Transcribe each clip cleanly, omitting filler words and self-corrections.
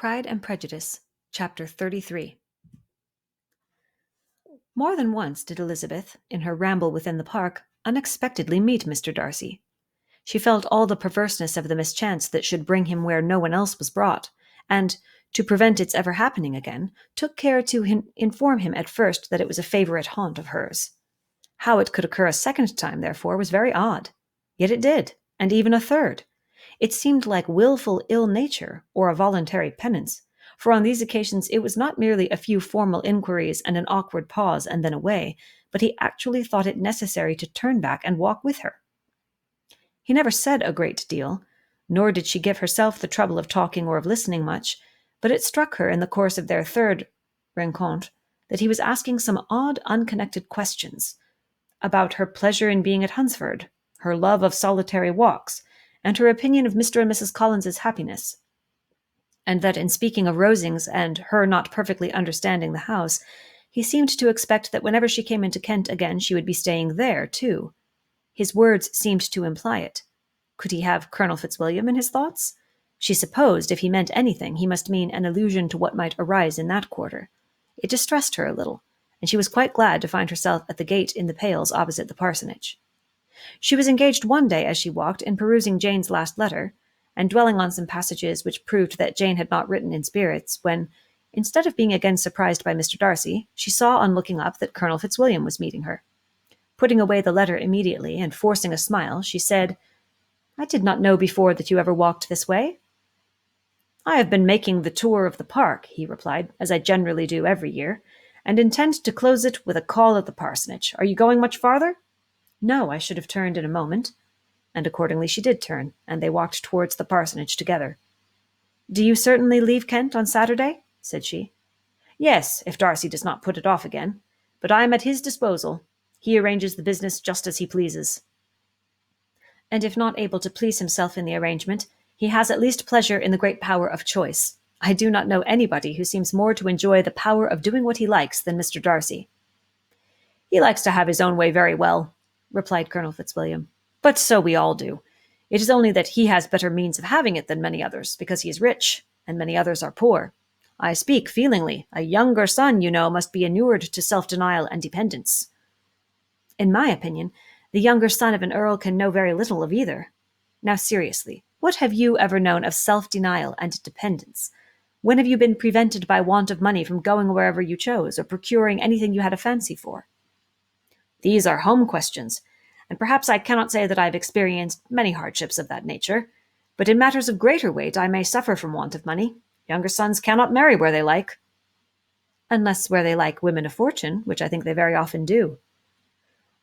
Pride and Prejudice, Chapter 33. More than once did Elizabeth, in her ramble within the park, unexpectedly meet Mr. Darcy. She felt all the perverseness of the mischance that should bring him where no one else was brought, and, to prevent its ever happening again, took care to inform him at first that it was a favourite haunt of hers. How it could occur a second time, therefore, was very odd. Yet it did, and even a third. It seemed like wilful ill nature, or a voluntary penance, for on these occasions it was not merely a few formal inquiries and an awkward pause and then away, but he actually thought it necessary to turn back and walk with her. He never said a great deal, nor did she give herself the trouble of talking or of listening much, but it struck her in the course of their third rencontre that he was asking some odd, unconnected questions about her pleasure in being at Hunsford, her love of solitary walks, and her opinion of Mr. and Mrs. Collins's happiness, and that in speaking of Rosings and her not perfectly understanding the house, he seemed to expect that whenever she came into Kent again she would be staying there too. His words seemed to imply it. Could he have Colonel Fitzwilliam in his thoughts? She supposed, if he meant anything, he must mean an allusion to what might arise in that quarter. It distressed her a little, and she was quite glad to find herself at the gate in the Pales opposite the parsonage. She was engaged one day as she walked in perusing Jane's last letter, and dwelling on some passages which proved that Jane had not written in spirits, when, instead of being again surprised by Mr. Darcy, she saw on looking up that Colonel Fitzwilliam was meeting her. Putting away the letter immediately, and forcing a smile, she said, "I did not know before that you ever walked this way." "I have been making the tour of the park," he replied, "as I generally do every year, and intend to close it with a call at the parsonage. Are you going much farther?" "No, I should have turned in a moment." And accordingly she did turn, and they walked towards the parsonage together. "Do you certainly leave Kent on Saturday?" said she. "Yes, if Darcy does not put it off again. But I am at his disposal. He arranges the business just as he pleases." "And if not able to please himself in the arrangement, he has at least pleasure in the great power of choice. I do not know anybody who seems more to enjoy the power of doing what he likes than Mr. Darcy." "He likes to have his own way very well," replied Colonel Fitzwilliam. "But so we all do. It is only that he has better means of having it than many others, because he is rich, and many others are poor. I speak feelingly. A younger son, you know, must be inured to self-denial and dependence." "In my opinion, the younger son of an earl can know very little of either. Now seriously, what have you ever known of self-denial and dependence? When have you been prevented by want of money from going wherever you chose, or procuring anything you had a fancy for?" "These are home questions, and perhaps I cannot say that I have experienced many hardships of that nature. But in matters of greater weight I may suffer from want of money. Younger sons cannot marry where they like." "Unless where they like women of fortune, which I think they very often do."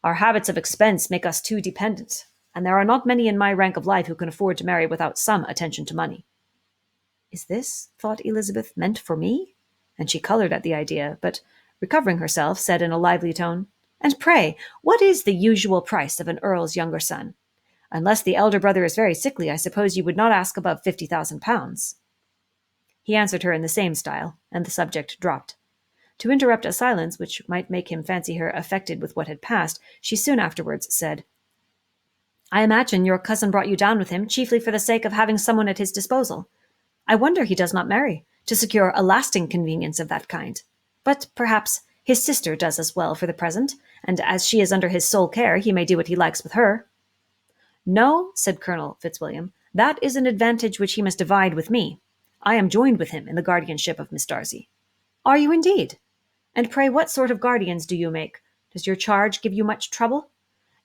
"Our habits of expense make us too dependent, and there are not many in my rank of life who can afford to marry without some attention to money." "Is this," thought Elizabeth, "meant for me?" And she coloured at the idea, but, recovering herself, said in a lively tone, "And pray, what is the usual price of an earl's younger son? Unless the elder brother is very sickly, I suppose you would not ask above 50,000 pounds. He answered her in the same style, and the subject dropped. To interrupt a silence which might make him fancy her affected with what had passed, she soon afterwards said, "I imagine your cousin brought you down with him chiefly for the sake of having someone at his disposal. I wonder he does not marry, to secure a lasting convenience of that kind. But perhaps his sister does as well for the present, and as she is under his sole care, he may do what he likes with her." "No," said Colonel Fitzwilliam, "that is an advantage which he must divide with me. I am joined with him in the guardianship of Miss Darcy." "Are you indeed? And pray what sort of guardians do you make? Does your charge give you much trouble?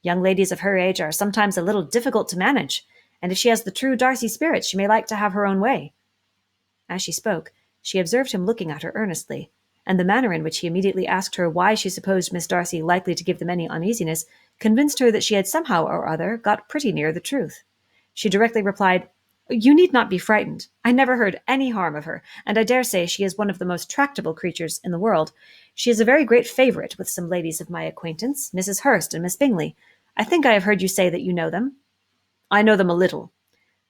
Young ladies of her age are sometimes a little difficult to manage, and if she has the true Darcy spirit, she may like to have her own way." As she spoke, she observed him looking at her earnestly, and the manner in which he immediately asked her why she supposed Miss Darcy likely to give them any uneasiness convinced her that she had somehow or other got pretty near the truth. She directly replied, "You need not be frightened. I never heard any harm of her, and I dare say she is one of the most tractable creatures in the world. She is a very great favourite with some ladies of my acquaintance, Mrs. Hurst and Miss Bingley. I think I have heard you say that you know them." "I know them a little.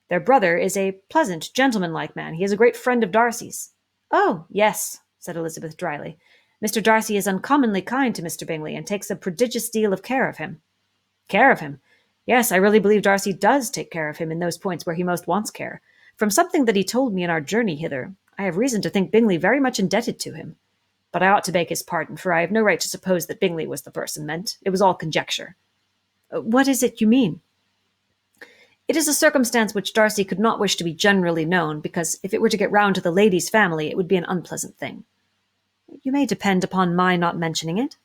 Their brother is a pleasant, gentlemanlike man. He is a great friend of Darcy's." "Oh, yes," said Elizabeth dryly. "Mr. Darcy is uncommonly kind to Mr. Bingley, and takes a prodigious deal of care of him." "Care of him? Yes, I really believe Darcy does take care of him in those points where he most wants care. From something that he told me in our journey hither, I have reason to think Bingley very much indebted to him. But I ought to beg his pardon, for I have no right to suppose that Bingley was the person meant. It was all conjecture." "What is it you mean?" "It is a circumstance which Darcy could not wish to be generally known, because if it were to get round to the lady's family, it would be an unpleasant thing." "You may depend upon my not mentioning it."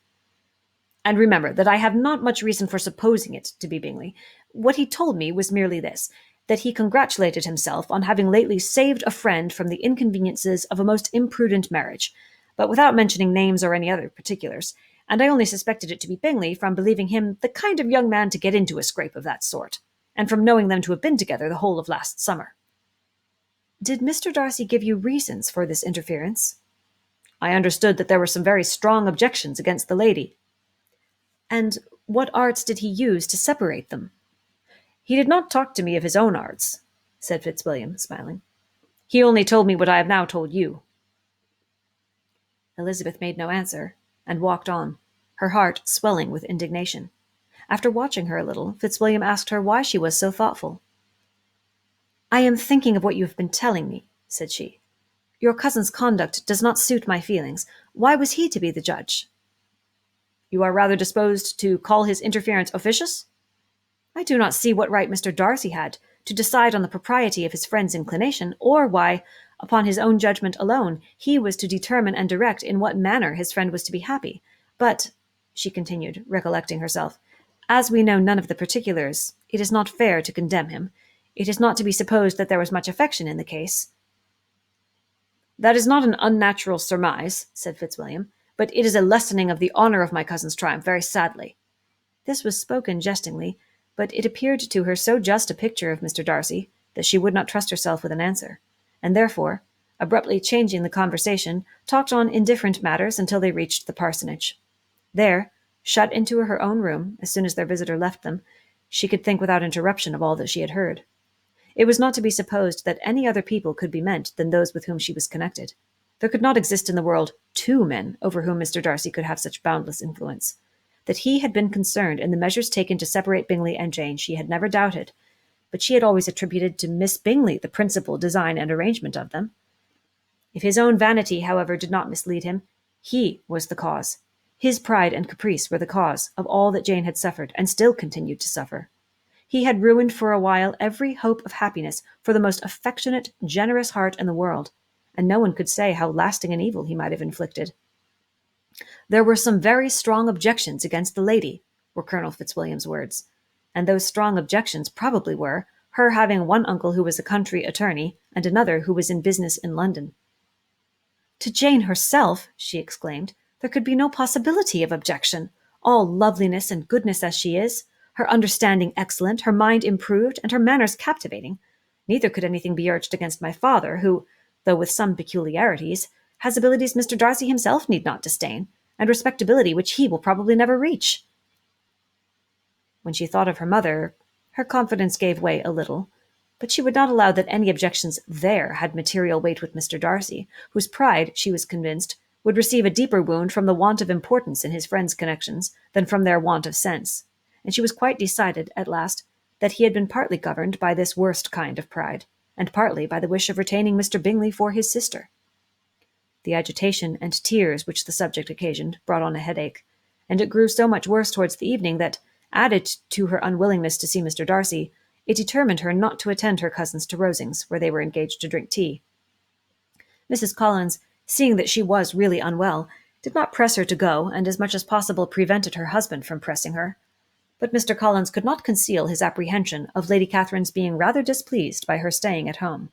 "And remember that I have not much reason for supposing it to be Bingley. What he told me was merely this, that he congratulated himself on having lately saved a friend from the inconveniences of a most imprudent marriage, but without mentioning names or any other particulars, and I only suspected it to be Bingley from believing him the kind of young man to get into a scrape of that sort, and from knowing them to have been together the whole of last summer." "Did Mr. Darcy give you reasons for this interference?" "I understood that there were some very strong objections against the lady." "And what arts did he use to separate them?" "He did not talk to me of his own arts," said Fitzwilliam, smiling. "He only told me what I have now told you." Elizabeth made no answer, and walked on, her heart swelling with indignation. After watching her a little, Fitzwilliam asked her why she was so thoughtful. "I am thinking of what you have been telling me," said she. "Your cousin's conduct does not suit my feelings. Why was he to be the judge?" "You are rather disposed to call his interference officious?" "I do not see what right Mr. Darcy had to decide on the propriety of his friend's inclination, or why, upon his own judgment alone, he was to determine and direct in what manner his friend was to be happy. But," she continued, recollecting herself, "as we know none of the particulars, it is not fair to condemn him. It is not to be supposed that there was much affection in the case." "That is not an unnatural surmise," said Fitzwilliam, "but it is a lessening of the honour of my cousin's triumph very sadly." This was spoken jestingly, but it appeared to her so just a picture of Mr. Darcy that she would not trust herself with an answer, and therefore, abruptly changing the conversation, talked on indifferent matters until they reached the parsonage. There, shut into her own room, as soon as their visitor left them, she could think without interruption of all that she had heard. It was not to be supposed that any other people could be meant than those with whom she was connected. There could not exist in the world two men over whom Mr. Darcy could have such boundless influence. That he had been concerned in the measures taken to separate Bingley and Jane she had never doubted, but she had always attributed to Miss Bingley the principal design and arrangement of them. If his own vanity, however, did not mislead him, he was the cause. His pride and caprice were the cause of all that Jane had suffered and still continued to suffer. He had ruined for a while every hope of happiness for the most affectionate, generous heart in the world, and no one could say how lasting an evil he might have inflicted. "There were some very strong objections against the lady," were Colonel Fitzwilliam's words, and those strong objections probably were her having one uncle who was a country attorney, and another who was in business in London. "To Jane herself," she exclaimed, "there could be no possibility of objection, all loveliness and goodness as she is, her understanding excellent, her mind improved, and her manners captivating. Neither could anything be urged against my father, who, though with some peculiarities, has abilities Mr. Darcy himself need not disdain, and respectability which he will probably never reach." When she thought of her mother, her confidence gave way a little, but she would not allow that any objections there had material weight with Mr. Darcy, whose pride, she was convinced, would receive a deeper wound from the want of importance in his friends' connections than from their want of sense, and she was quite decided, at last, that he had been partly governed by this worst kind of pride, and partly by the wish of retaining Mr. Bingley for his sister. The agitation and tears which the subject occasioned brought on a headache, and it grew so much worse towards the evening that, added to her unwillingness to see Mr. Darcy, it determined her not to attend her cousins to Rosings, where they were engaged to drink tea. Mrs. Collins, seeing that she was really unwell, did not press her to go, and as much as possible prevented her husband from pressing her. But Mr. Collins could not conceal his apprehension of Lady Catherine's being rather displeased by her staying at home.